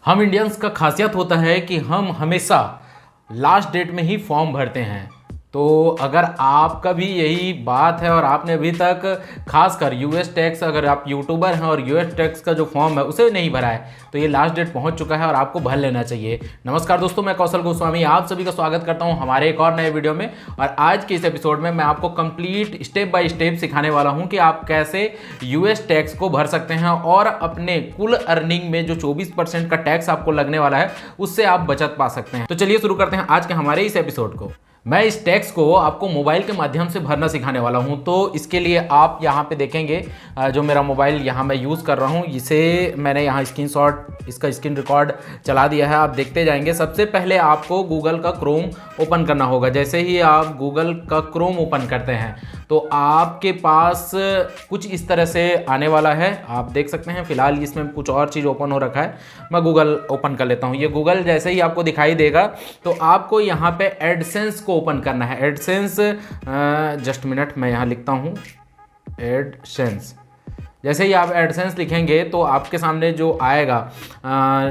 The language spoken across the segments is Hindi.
हम इंडियंस का खासियत होता है कि हम हमेशा लास्ट डेट में ही फॉर्म भरते हैं। तो अगर आपका भी यही बात है और आपने अभी तक खासकर यूएस टैक्स, अगर आप यूट्यूबर हैं और यूएस टैक्स का जो फॉर्म है उसे नहीं भरा है, तो ये लास्ट डेट पहुंच चुका है और आपको भर लेना चाहिए। नमस्कार दोस्तों, मैं कौशल गोस्वामी आप सभी का स्वागत करता हूं हमारे एक और नए वीडियो में। और आज के इस एपिसोड में मैं आपको कंप्लीट स्टेप बाय स्टेप सिखाने वाला हूं कि आप कैसे यूएस टैक्स को भर सकते हैं और अपने कुल अर्निंग में जो 24% का टैक्स आपको लगने वाला है उससे आप बचत पा सकते हैं। तो चलिए शुरू करते हैं आज के हमारे इस एपिसोड को। मैं इस टैक्स को आपको मोबाइल के माध्यम से भरना सिखाने वाला हूं। तो इसके लिए आप यहां पे देखेंगे जो मेरा मोबाइल यहां मैं यूज़ कर रहा हूं, इसे मैंने यहां स्क्रीनशॉट, इसका स्क्रीन रिकॉर्ड चला दिया है। आप देखते जाएंगे। सबसे पहले आपको गूगल का क्रोम ओपन करना होगा। जैसे ही आप गूगल का क्रोम ओपन करते हैं तो आपके पास कुछ इस तरह से आने वाला है। आप देख सकते हैं फिलहाल इसमें कुछ और चीज़ ओपन हो रखा है। मैं गूगल ओपन कर लेता हूं। ये गूगल जैसे ही आपको दिखाई देगा तो आपको यहाँ पे एडसेंस को ओपन करना है। एडसेंस, जस्ट मिनट, मैं यहाँ लिखता हूँ एडसेंस। जैसे ही आप एडसेंस लिखेंगे तो आपके सामने जो आएगा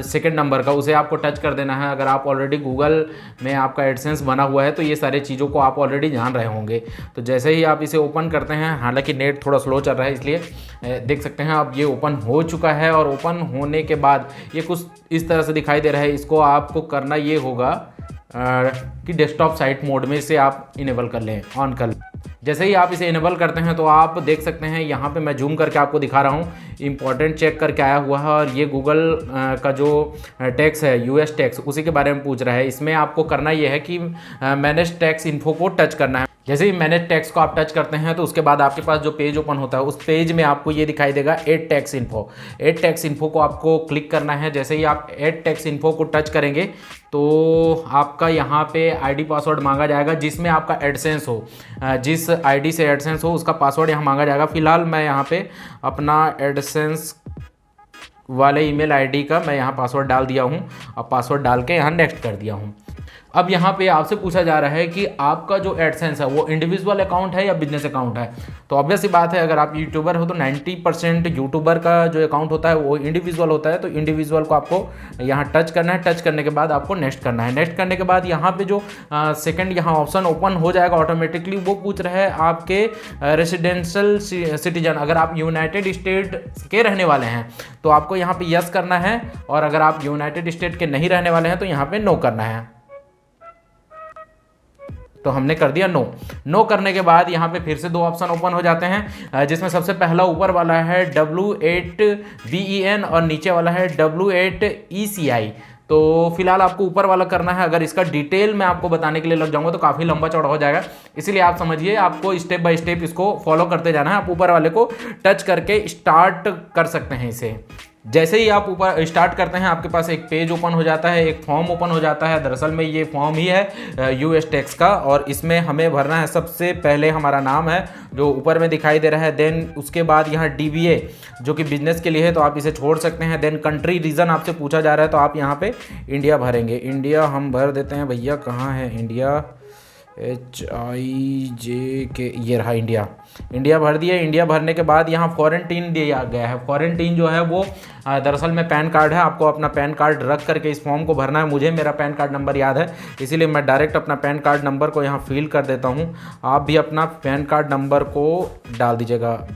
सेकंड नंबर का, उसे आपको टच कर देना है। अगर आप ऑलरेडी गूगल में आपका एडसेंस बना हुआ है तो ये सारी चीज़ों को आप ऑलरेडी जान रहे होंगे। तो जैसे ही आप इसे ओपन करते हैं, हालांकि नेट थोड़ा स्लो चल रहा है इसलिए देख सकते हैं आप, ये ओपन हो चुका है। और ओपन होने के बाद ये कुछ इस तरह से दिखाई दे रहा है। इसको आपको करना ये होगा कि डेस्कटॉप साइट मोड में से आप इनेबल कर लें, ऑन कर लें। जैसे ही आप इसे इनेबल करते हैं तो आप देख सकते हैं यहाँ पे मैं जूम करके आपको दिखा रहा हूँ, इंपॉर्टेंट चेक करके आया हुआ है। और ये गूगल का जो टैक्स है, यूएस टैक्स, उसी के बारे में पूछ रहा है। इसमें आपको करना ये है कि मैनेज टैक्स इन्फो को टच करना है। जैसे ही मैनेज टैक्स को आप टच करते हैं तो उसके बाद आपके पास जो पेज ओपन होता है उस पेज में आपको ये दिखाई देगा add tax info. Add tax info को आपको क्लिक करना है। जैसे ही आप एड टैक्स इन्फो को टच करेंगे तो आपका यहाँ पे आईडी पासवर्ड मांगा जाएगा जिसमें आपका एडसेंस हो, जिस आईडी से एडसेंस हो उसका पासवर्ड यहाँ मांगा जाएगा। फिलहाल मैं यहाँ पे अपना एडसेंस वाले ईमेल आईडी का मैं यहाँ पासवर्ड डाल दिया हूँ और पासवर्ड डाल के यहाँ नेक्स्ट कर दिया हूँ। अब यहाँ पे आपसे पूछा जा रहा है कि आपका जो एडसेंस है वो इंडिविजुअल अकाउंट है या बिजनेस अकाउंट है। तो ऑब्वियस सी बात है, अगर आप यूट्यूबर हो तो 90% यूट्यूबर का जो अकाउंट होता है वो इंडिविजुअल होता है। तो इंडिविजुअल को आपको यहाँ टच करना है। टच करने के बाद आपको नेक्स्ट करना है। नेक्स्ट करने के बाद यहाँ पे जो सेकंड यहाँ ऑप्शन ओपन हो जाएगा ऑटोमेटिकली, वो पूछ रहा है आपके रेसिडेंशियल सिटीजन। अगर आप यूनाइटेड स्टेट के रहने वाले हैं तो आपको यहाँ पे यस करना है, और अगर आप यूनाइटेड स्टेट के नहीं रहने वाले हैं तो यहाँ पे नो करना है। तो हमने कर दिया नो। नो करने के बाद यहाँ पे फिर से दो ऑप्शन ओपन हो जाते हैं, जिसमें सबसे पहला ऊपर वाला है W8VEN और नीचे वाला है W8ECI। तो फिलहाल आपको ऊपर वाला करना है। अगर इसका डिटेल मैं आपको बताने के लिए लग जाऊंगा तो काफ़ी लंबा चौड़ा हो जाएगा, इसलिए आप समझिए, आपको स्टेप बाय स्टेप इसको फॉलो करते जाना है। आप ऊपर वाले को टच करके स्टार्ट कर सकते हैं इसे। जैसे ही आप ऊपर स्टार्ट करते हैं आपके पास एक पेज ओपन हो जाता है, एक फॉर्म ओपन हो जाता है। दरअसल में ये फॉर्म ही है यूएस टैक्स का, और इसमें हमें भरना है सबसे पहले हमारा नाम है जो ऊपर में दिखाई दे रहा है। देन उसके बाद यहाँ DBA जो कि बिजनेस के लिए है तो आप इसे छोड़ सकते हैं। देन कंट्री रीजन आपसे पूछा जा रहा है तो आप यहाँ पे इंडिया भरेंगे। इंडिया हम भर देते हैं। भैया कहाँ है इंडिया, HIJK, ये रहा इंडिया। इंडिया भर दिया। इंडिया भरने के बाद यहाँ क्वारंटीन दिया गया है। क्वारंटीन जो है वो दरअसल में पैन कार्ड है। आपको अपना पैन कार्ड रख करके इस फॉर्म को भरना है। मुझे मेरा पैन कार्ड नंबर याद है, इसीलिए मैं डायरेक्ट अपना पैन कार्ड नंबर को यहाँ फिल कर देता हूँ। आप भी अपना पैन कार्ड नंबर को डाल दीजिएगा।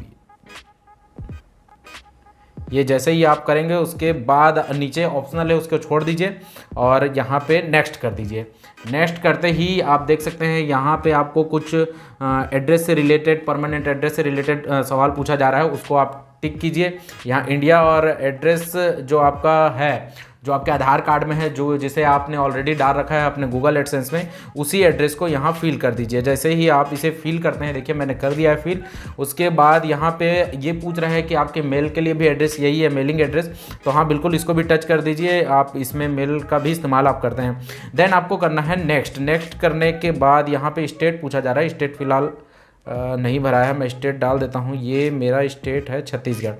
ये जैसे ही आप करेंगे उसके बाद नीचे ऑप्शनल है उसको छोड़ दीजिए और यहाँ पे नेक्स्ट कर दीजिए। नेक्स्ट करते ही आप देख सकते हैं यहाँ पे आपको कुछ एड्रेस से रिलेटेड, परमानेंट एड्रेस से रिलेटेड सवाल पूछा जा रहा है, उसको आप टिक कीजिए। यहाँ इंडिया और एड्रेस जो आपका है, जो आपके आधार कार्ड में है, जो जिसे आपने ऑलरेडी डाल रखा है अपने गूगल एडसेंस में, उसी एड्रेस को यहाँ फिल कर दीजिए। जैसे ही आप इसे फिल करते हैं, देखिए मैंने कर दिया है फिल। उसके बाद यहाँ पे ये पूछ रहा है कि आपके मेल के लिए भी एड्रेस यही है, मेलिंग एड्रेस। तो हाँ बिल्कुल, इसको भी टच कर दीजिए। आप इसमें मेल का भी इस्तेमाल आप करते हैं। देन आपको करना है नेक्स्ट। नेक्स्ट करने के बाद यहाँ पे स्टेट पूछा जा रहा है। स्टेट फिलहाल नहीं भरा है, मैं स्टेट डाल देता हूँ। ये मेरा स्टेट है छत्तीसगढ़।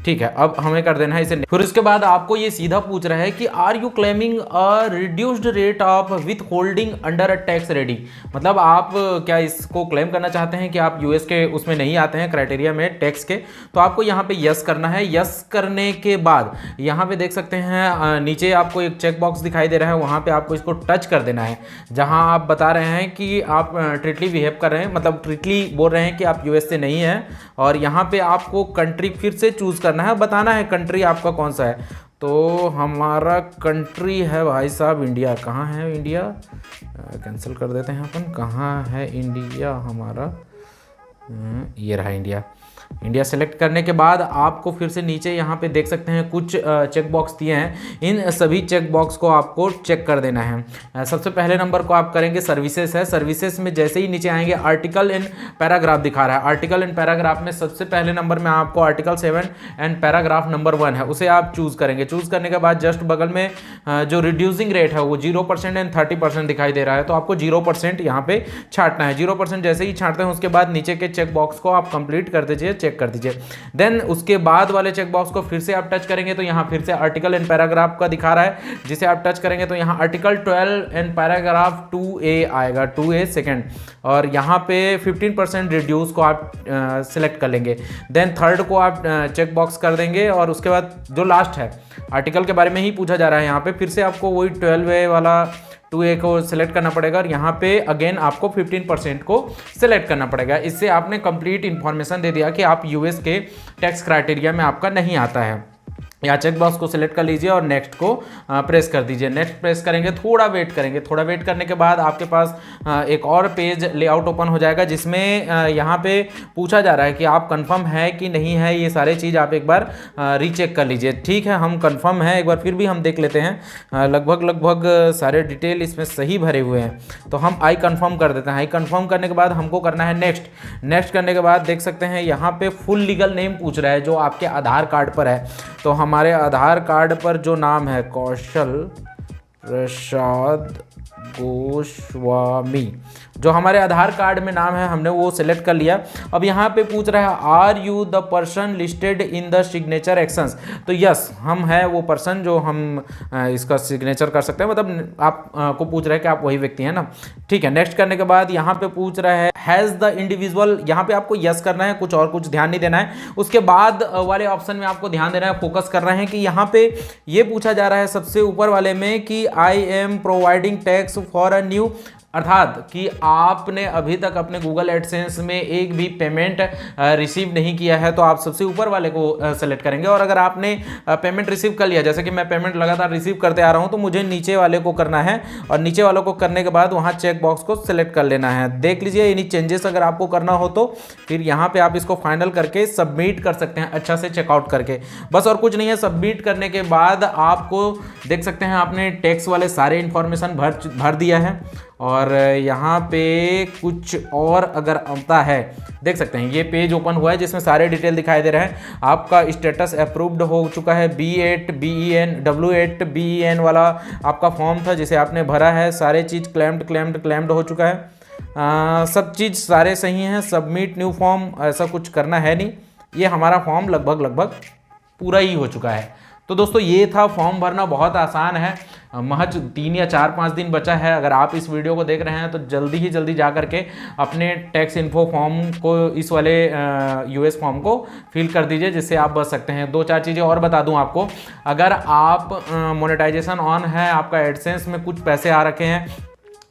ठीक है, अब हमें कर देना है इसे। फिर उसके बाद आपको ये सीधा पूछ रहा है कि are you claiming a reduced rate of withholding under a tax treaty, मतलब आप क्या इसको क्लेम करना चाहते हैं कि आप यूएस के उसमें नहीं आते हैं क्राइटेरिया में टैक्स के, तो आपको यहाँ पे यस करना है। यस करने के बाद यहाँ पे देख सकते हैं नीचे आपको एक चेक बॉक्स दिखाई दे रहा है, वहाँ पे आपको इसको टच कर देना है, जहाँ आप बता रहे हैं कि आप ट्रिटली बिहेव कर रहे हैं, मतलब ट्रिटली बोल रहे हैं कि आप यूएस से नहीं हैं, और यहाँ पे आपको कंट्री फिर से चूज करना है, बताना है कंट्री आपका कौन सा है। तो हमारा कंट्री है भाई साहब इंडिया। कहाँ है इंडिया, कैंसिल कर देते हैं अपन, कहाँ है इंडिया हमारा, ये रहा इंडिया। इंडिया सेलेक्ट करने के बाद आपको फिर से नीचे यहाँ पे देख सकते हैं कुछ चेक बॉक्स दिए हैं, इन सभी चेक बॉक्स को आपको चेक कर देना है। सबसे पहले नंबर को आप करेंगे सर्विसेज है, सर्विसेज में जैसे ही नीचे आएंगे आर्टिकल एंड पैराग्राफ दिखा रहा है, आर्टिकल एंड पैराग्राफ में सबसे पहले नंबर में आपको आर्टिकल 7 एंड पैराग्राफ नंबर 1 है, उसे आप चूज करेंगे। चूज करने के बाद जस्ट बगल में जो रिड्यूसिंग रेट है वो 0% एंड 30% दिखाई दे रहा है, तो आपको 0% यहाँ पे छांटना है। 0% जैसे ही छांटते हैं उसके बाद नीचे के चेक बॉक्स को आप कंप्लीट कर दीजिए, चेक कर दीजिए। देन उसके बाद वाले चेक बॉक्स को फिर से आप टच करेंगे तो यहाँ फिर से आर्टिकल एंड पैराग्राफ का दिखा रहा है, जिसे आप टच करेंगे तो यहाँ आर्टिकल 12 एंड पैराग्राफ 2A आएगा, 2A सेकंड, और यहाँ पे 15% रिड्यूस को आप सिलेक्ट कर लेंगे। देन थर्ड को आप चेक बॉक्स कर देंगे, और उसके बाद जो लास्ट है आर्टिकल के बारे में ही पूछा जा रहा है, यहाँ पे फिर से आपको वही 12A वाला 2A को सिलेक्ट करना पड़ेगा, और यहाँ पे अगेन आपको 15% को सिलेक्ट करना पड़ेगा। इससे आपने कंप्लीट इन्फॉर्मेशन दे दिया कि आप यूएस के टैक्स क्राइटेरिया में आपका नहीं आता है। या चेक बॉक्स को सिलेक्ट कर लीजिए और नेक्स्ट को प्रेस कर दीजिए। नेक्स्ट प्रेस करेंगे, थोड़ा वेट करेंगे, थोड़ा वेट करने के बाद आपके पास एक और पेज लेआउट ओपन हो जाएगा, जिसमें यहाँ पे पूछा जा रहा है कि आप कंफर्म है कि नहीं है, ये सारे चीज़ आप एक बार रीचेक कर लीजिए। ठीक है, हम कंफर्म है, एक बार फिर भी हम देख लेते हैं। लगभग सारे डिटेल इसमें सही भरे हुए हैं, तो हम आई कंफर्म कर देते हैं। आई कंफर्म करने के बाद हमको करना है नेक्स्ट। नेक्स्ट करने के बाद देख सकते हैं यहाँ पे फुल लीगल नेम पूछ रहा है जो आपके आधार कार्ड पर है, तो हमारे आधार कार्ड पर जो नाम है कौशल प्रसाद गोस्वामी, जो हमारे आधार कार्ड में नाम है हमने वो सिलेक्ट कर लिया। अब यहाँ पे पूछ रहा है are you the person listed in the signature actions, तो यस हम है वो पर्सन जो हम इसका सिग्नेचर कर सकते हैं, मतलब आप को पूछ रहा है कि आप वही व्यक्ति हैं ना। ठीक है, नेक्स्ट करने के बाद यहाँ पे पूछ रहा है हैज़ द इंडिविजुअल, यहाँ पे आपको यस करना है, कुछ और कुछ ध्यान नहीं देना है। उसके बाद वाले ऑप्शन में आपको ध्यान देना है, फोकस करना है कि यहाँ पे ये पूछा जा रहा है सबसे ऊपर वाले में कि I am providing tax for a new, अर्थात कि आपने अभी तक अपने गूगल एडसेंस में एक भी पेमेंट रिसीव नहीं किया है, तो आप सबसे ऊपर वाले को सेलेक्ट करेंगे। और अगर आपने पेमेंट रिसीव कर लिया, जैसे कि मैं पेमेंट लगातार रिसीव करते आ रहा हूं, तो मुझे नीचे वाले को करना है, और नीचे वालों को करने के बाद वहां चेक बॉक्स को सिलेक्ट कर लेना है। देख लीजिए, यानी चेंजेस अगर आपको करना हो तो फिर यहाँ पे आप इसको फाइनल करके सबमिट कर सकते हैं, अच्छा से चेकआउट करके, बस और कुछ नहीं है। सबमिट करने के बाद आपको देख सकते हैं आपने टैक्स वाले सारे इंफॉर्मेशन भर दिया है, और यहाँ पे कुछ और अगर आता है देख सकते हैं ये पेज ओपन हुआ है जिसमें सारे डिटेल दिखाई दे रहे हैं। आपका स्टेटस अप्रूव्ड हो चुका है, B8 BEN W8 BEN वाला आपका फॉर्म था जिसे आपने भरा है, सारे चीज़ क्लेम्ड हो चुका है, सब चीज़ सारे सही हैं। सबमिट न्यू फॉर्म ऐसा कुछ करना है नहीं, ये हमारा फॉर्म लगभग पूरा ही हो चुका है। तो दोस्तों ये था फॉर्म भरना, बहुत आसान है, महज 3 या 4-5 दिन बचा है। अगर आप इस वीडियो को देख रहे हैं तो जल्दी जा करके अपने टैक्स इन्फो फॉर्म को, इस वाले यूएस फॉर्म को फिल कर दीजिए, जिससे आप बच सकते हैं। 2-4 चीज़ें और बता दूं आपको, अगर आप मोनेटाइजेशन ऑन है, आपका एडसेंस में कुछ पैसे आ रखे हैं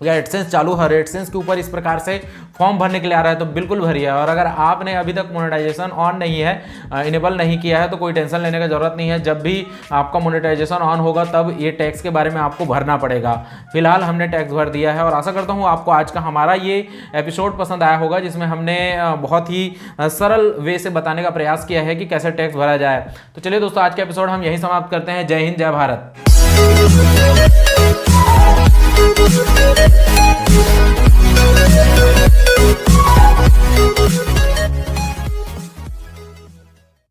या एडसेंस चालू है, एडसेंस के ऊपर इस प्रकार से फॉर्म भरने के लिए आ रहा है तो बिल्कुल भरिए। और अगर आपने अभी तक मोनेटाइजेशन ऑन नहीं है, इनेबल नहीं किया है, तो कोई टेंशन लेने का जरूरत नहीं है। जब भी आपका मोनेटाइजेशन ऑन होगा तब ये टैक्स के बारे में आपको भरना पड़ेगा। फिलहाल हमने टैक्स भर दिया है, और आशा करता हूँ आपको आज का हमारा ये एपिसोड पसंद आया होगा, जिसमें हमने बहुत ही सरल वे से बताने का प्रयास किया है कि कैसे टैक्स भरा जाए। तो चलिए दोस्तों, आज का एपिसोड हम यहीं समाप्त करते हैं। जय हिंद, जय भारत।